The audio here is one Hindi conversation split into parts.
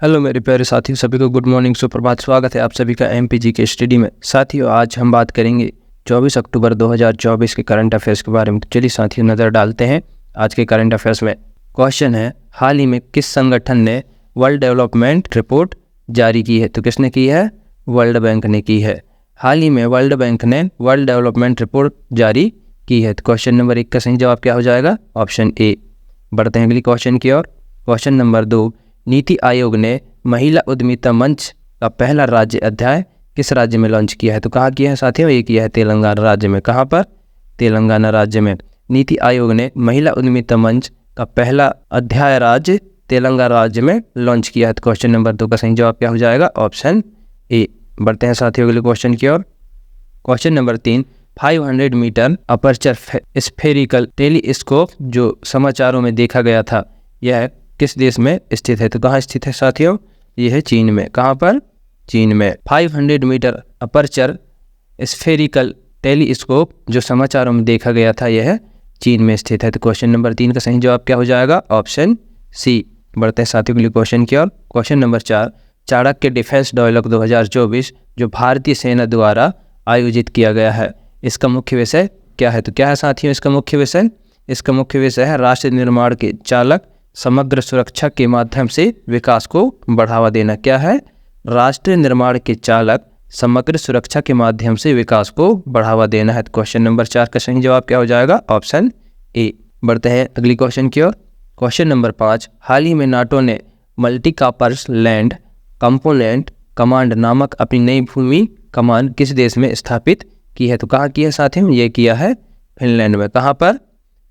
हेलो मेरे प्यारे साथियों, सभी को गुड मॉर्निंग, सुप्रभात। स्वागत है आप सभी का एमपीजी के स्टडी में। साथियों, आज हम बात करेंगे 24 अक्टूबर 2024 के करंट अफेयर्स के बारे में। तो चलिए साथियों, नज़र डालते हैं आज के करंट अफेयर्स में। क्वेश्चन है, हाल ही में किस संगठन ने वर्ल्ड डेवलपमेंट रिपोर्ट जारी की है? तो किसने की है? वर्ल्ड बैंक ने की है। हाल ही में वर्ल्ड बैंक ने वर्ल्ड डेवलपमेंट रिपोर्ट जारी की है। तो क्वेश्चन नंबर 1 का सही जवाब क्या हो जाएगा? Option A. बढ़ते हैं अगली क्वेश्चन की ओर। क्वेश्चन नंबर 2, नीति आयोग ने महिला उद्यमिता मंच का पहला राज्य अध्याय किस राज्य में लॉन्च किया है? तो कहाँ किया है साथियों? ये किया है तेलंगाना राज्य में। कहाँ पर? तेलंगाना राज्य में। नीति आयोग ने महिला उद्यमिता मंच का पहला अध्याय राज्य तेलंगाना राज्य में लॉन्च किया है। तो क्वेश्चन नंबर 2 का सही जवाब क्या हो जाएगा? Option A. बढ़ते हैं साथियों अगले क्वेश्चन की ओर। Question number 3, 500 metre aperture spherical telescope जो समाचारों में देखा गया था, यह किस देश में स्थित है? तो कहाँ स्थित है साथियों? यह है चीन में। कहाँ पर? चीन में। 500 मीटर अपर्चर स्फेरिकल टेलीस्कोप जो समाचारों में देखा गया था, यह चीन में स्थित है। तो क्वेश्चन नंबर 3 का सही जवाब क्या हो जाएगा? Option C. बढ़ते हैं साथियों के लिए क्वेश्चन की ओर। Question number 4, Chanakya defence dialogue 2024 जो भारतीय सेना द्वारा आयोजित किया गया है, इसका मुख्य विषय क्या है? तो क्या है साथियों इसका मुख्य विषय? इसका मुख्य विषय है राष्ट्र निर्माण के चालक समग्र सुरक्षा के माध्यम से विकास को बढ़ावा देना। क्या है? राष्ट्र निर्माण के चालक समग्र सुरक्षा के माध्यम से विकास को बढ़ावा देना है। तो क्वेश्चन नंबर 4 का सही जवाब क्या हो जाएगा? Option A. बढ़ते हैं अगली क्वेश्चन की ओर। क्वेश्चन नंबर 5, हाल ही में नाटो ने multi corpus land component command नामक अपनी नई भूमि कमान किस देश में स्थापित की है? तो कहाँ की है साथियों? ये किया है फिनलैंड में। कहाँ पर?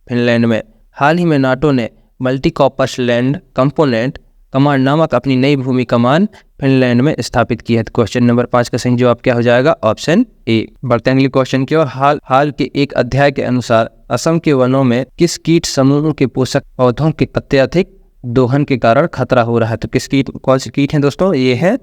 फिनलैंड में। हाल ही में नाटो ने multi corpus land component command नामक अपनी नई भूमि कमान फिनलैंड में स्थापित की है। तो क्वेश्चन नंबर 5 का सही जवाब क्या हो जाएगा? Option A. बढ़ते हैं अगले क्वेश्चन की ओर। हाल के एक अध्याय के अनुसार असम के वनों में किस कीट समूह के पोषक पौधों के अत्यधिक दोहन के कारण खतरा हो रहा है? तो किस कीट, कौन सी कीट है दोस्तों? ये है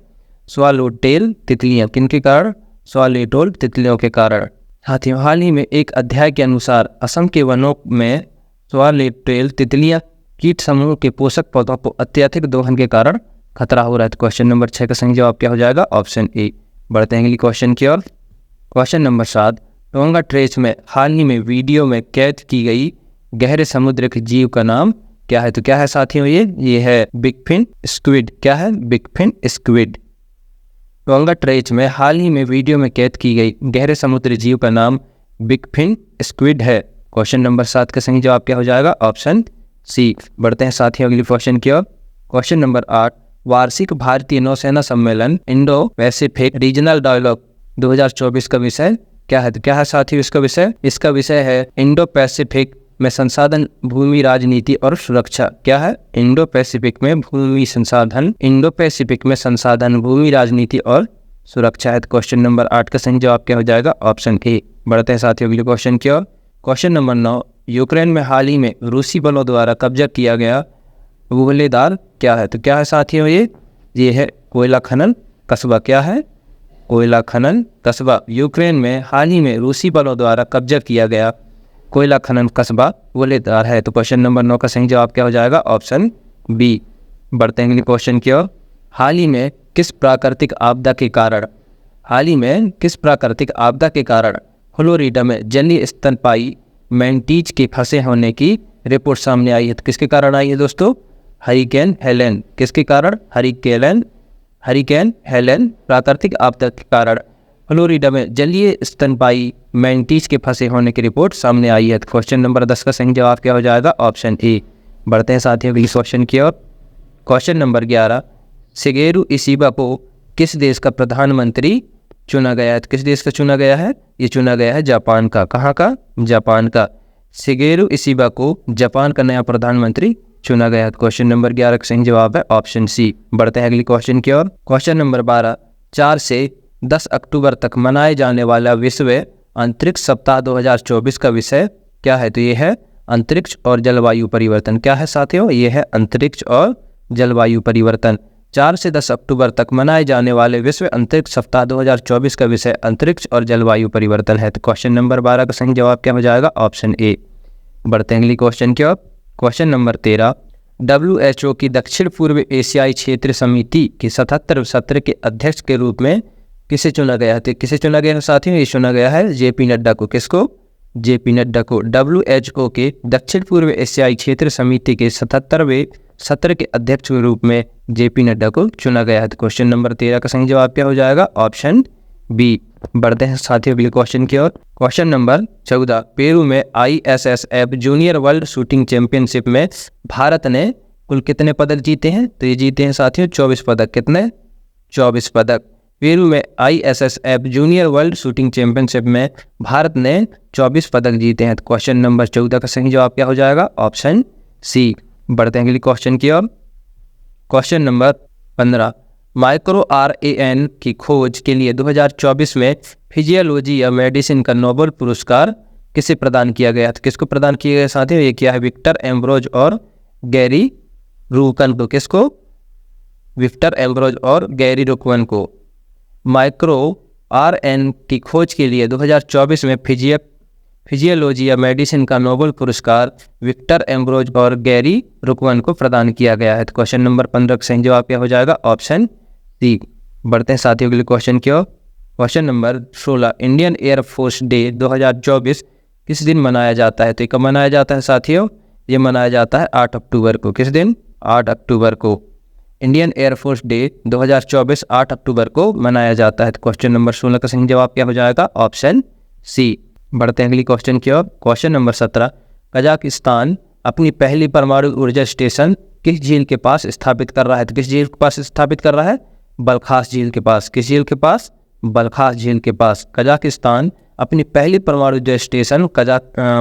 स्वालोटेल तितलियां। किनके कारण? स्वालोटेल तितलियों के कारण। साथियों, हाल ही में एक अध्याय के अनुसार असम के वनों में स्वालोटेल तितलियां कीट समूह के पोषक पौधों को अत्यधिक दोहन के कारण खतरा हो रहा है। तो क्वेश्चन नंबर 6 का सही जवाब क्या हो जाएगा? Option A. बढ़ते हैं अगली क्वेश्चन की ओर। क्वेश्चन नंबर 7, टोंगा ट्रेच में हाल ही में वीडियो में कैद की गई गहरे समुद्र के जीव का नाम क्या है? तो क्या है साथियों? ये है बिगफिन स्क्विड। क्या है? बिगफिन स्क्विड। टोंगा ट्रेच में हाल ही में वीडियो में कैद की गई गहरे समुद्री जीव का नाम बिगफिन स्क्विड है। क्वेश्चन नंबर 7 का सही जवाब क्या हो जाएगा? Option C. बढ़ते हैं साथियों अगली क्वेश्चन की ओर। क्वेश्चन नंबर 8, वार्षिक भारतीय नौसेना सम्मेलन इंडो पैसिफिक रीजनल डायलॉग 2024 का विषय क्या है? तो क्या है साथियों इसका विषय? इसका विषय है इंडो पैसिफिक में संसाधन, भूमि राजनीति और सुरक्षा। क्या है? इंडो पैसिफिक में संसाधन, भूमि राजनीति और सुरक्षा है। क्वेश्चन नंबर 8 का सही जवाब क्या हो जाएगा? Option A. बढ़ते हैं साथियों अगले क्वेश्चन की ओर। क्वेश्चन नंबर 9, यूक्रेन में हाल ही में रूसी बलों द्वारा कब्जा किया गया गुहलेदार क्या है? तो क्या है साथियों? ये है कोयला खनन कस्बा। क्या है? कोयला खनन कस्बा। यूक्रेन में हाल ही में रूसी बलों द्वारा कब्जा किया गया कोयला खनन कस्बा गुहलेदार है। तो क्वेश्चन नंबर 9 का सही जवाब क्या हो जाएगा? Option B. बढ़ते हैं अगले क्वेश्चन की ओर। हाल ही में किस प्राकृतिक आपदा के कारण फ्लोरिडा में जलीय स्तनपायी मैंटीज के फंसे होने की रिपोर्ट सामने आई है? तो किसके कारण आई है दोस्तों? Hurricane Helen. किसके कारण? हरिकेन हेलेन प्राकृतिक आपदा के कारण फ्लोरिडा में जलीय स्तनपायी मैंटीज के फंसे होने की रिपोर्ट सामने आई है। तो क्वेश्चन नंबर 10 का सही जवाब क्या हो जाएगा? Option A. बढ़ते हैं साथियों अगले क्वेश्चन की ओर। क्वेश्चन नंबर 11, शिगेरू इशिबा को किस देश का प्रधानमंत्री चुना गया है? तो किस देश का चुना गया है? ये चुना गया है जापान का। कहाँ का? जापान का। शिगेरू इशिबा को जापान का नया प्रधानमंत्री चुना गया है। क्वेश्चन नंबर 11 का सही जवाब है ऑप्शन सी। बढ़ते हैं अगली क्वेश्चन की ओर। क्वेश्चन नंबर 12, 4 से 10 अक्टूबर तक मनाए जाने वाला विश्व अंतरिक्ष सप्ताह 2024 का विषय क्या है? तो ये है अंतरिक्ष और जलवायु परिवर्तन। क्या है साथियों? ये है अंतरिक्ष और जलवायु परिवर्तन। 4 से 10 अक्टूबर तक मनाए जाने वाले विश्व अंतरिक्ष सप्ताह 2024 का विषय अंतरिक्ष और जलवायु परिवर्तन है। तो क्वेश्चन नंबर 12 का सही जवाब क्या हो जाएगा? Option A. बढ़ते हैं अगली क्वेश्चन की ओर। क्वेश्चन नंबर 13, WHO की दक्षिण पूर्व एशियाई क्षेत्र समिति के 77वें सत्र के अध्यक्ष के रूप में किसे चुना गया है? तो किसे चुना गया है साथियों? ये चुना गया है JP नड्डा को। किसको? JP नड्डा को। WHO के दक्षिण पूर्व एशियाई क्षेत्र समिति के 77वें सत्र के अध्यक्ष के रूप में JP नड्डा को चुना गया है। तो क्वेश्चन नंबर 13 का सही जवाब क्या हो जाएगा? Option B. बढ़ते हैं साथियों अगले क्वेश्चन की ओर। क्वेश्चन नंबर 14, पेरू में ISSF junior world shooting championship में भारत ने कुल कितने पदक जीते हैं? तो ये जीते हैं साथियों 24 पदक। कितने? 24 पदक। पेरू में ISSF junior world shooting championship में भारत ने 24 पदक जीते हैं। तो क्वेश्चन नंबर 14 का सही जवाब क्या हो जाएगा? Option C. बढ़ते हैं अगले क्वेश्चन की ओर। क्वेश्चन नंबर 15, माइक्रो RNA की खोज के लिए 2024 में फिजियोलॉजी या मेडिसिन का नोबेल पुरस्कार किसे प्रदान किया गया? तो किसको प्रदान किया गया साथियों? ये किया है विक्टर एम्ब्रोज और गैरी रूकन को। किसको? विक्टर एम्ब्रोज और गैरी रूकन को। माइक्रो RNA की खोज के लिए 2024 में फिजियोलॉजी या मेडिसिन का नोबेल पुरस्कार विक्टर एम्ब्रोज और गैरी रूकन को प्रदान किया गया है। तो क्वेश्चन नंबर 15 का सही जवाब क्या हो जाएगा? Option C. बढ़ते हैं साथियों अगले क्वेश्चन की ओर। Question number 16, Indian air force day 2024 किस दिन मनाया जाता है? तो कब मनाया जाता है साथियों? ये मनाया जाता है 8 अक्टूबर को। किस दिन? 8 अक्टूबर को। इंडियन एयरफोर्स डे 2024 8 अक्टूबर को मनाया जाता है। तो क्वेश्चन नंबर 16 का सही जवाब क्या हो जाएगा? Option C. बढ़ते हैं अगली क्वेश्चन की ओर। क्वेश्चन नंबर 17, कजाकिस्तान अपनी पहली परमाणु ऊर्जा स्टेशन किस झील के पास स्थापित कर रहा है? तो किस झील के पास स्थापित कर रहा है? बलखास झील के पास। किस झील के पास? बलखास झील के पास। कजाकिस्तान अपनी पहली परमाणु ऊर्जा स्टेशन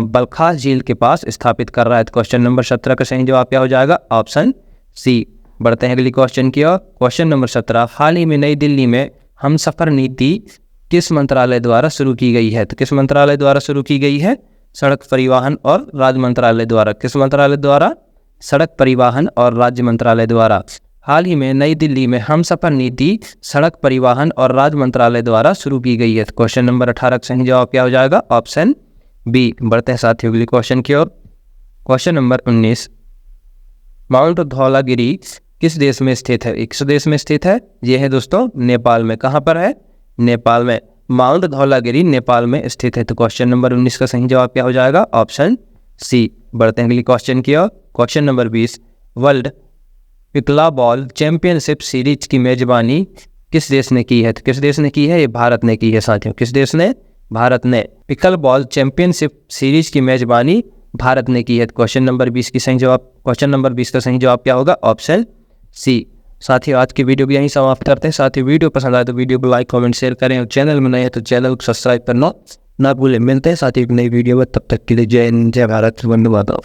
बलखास झील के पास स्थापित कर रहा है। तो क्वेश्चन नंबर 17 का सही जवाब क्या हो जाएगा? Option C. बढ़ते हैं अगली क्वेश्चन की ओर। क्वेश्चन नंबर 17, हाल ही में नई दिल्ली में हमसफर नीति किस मंत्रालय द्वारा शुरू की गई है? तो किस मंत्रालय द्वारा शुरू की गई है? सड़क परिवहन और राज्य मंत्रालय द्वारा। किस मंत्रालय द्वारा? सड़क परिवहन और राज्य मंत्रालय द्वारा। हाल ही में नई दिल्ली में हमसफर नीति सड़क परिवहन और राज्य मंत्रालय द्वारा शुरू की गई है। क्वेश्चन नंबर 18 का सही जवाब क्या हो जाएगा? Option B. बढ़ते हैं साथियों अगले क्वेश्चन की ओर। क्वेश्चन नंबर 19, माउंट धौलागिरी किस देश में स्थित है? किस देश में स्थित है? ये है दोस्तों नेपाल में। कहाँ पर है? नेपाल में। माउंट धौलागिरी नेपाल में स्थित है। तो क्वेश्चन नंबर 19 का सही जवाब क्या हो जाएगा? Option C. बढ़ते हैं अगली क्वेश्चन की ओर। Question number 20, world pickleball championship series की मेजबानी किस देश ने की है? तो किस देश ने की है? ये भारत ने की है साथियों। किस देश ने? भारत ने। पिकलबॉल चैंपियनशिप सीरीज की मेजबानी भारत ने की है। क्वेश्चन नंबर 20 की सही जवाब क्वेश्चन नंबर 20 का सही जवाब क्या होगा? Option C. साथियों आज की वीडियो को यहीं समाप्त करते हैं। साथियों वीडियो पसंद आए तो वीडियो को लाइक कमेंट शेयर करें और चैनल में नए हैं तो चैनल को सब्सक्राइब करना ना भूलें। मिलते हैं साथियों एक नई वीडियो में, तब तक के लिए जय हिंद, जय भारत, वंदे मातरम।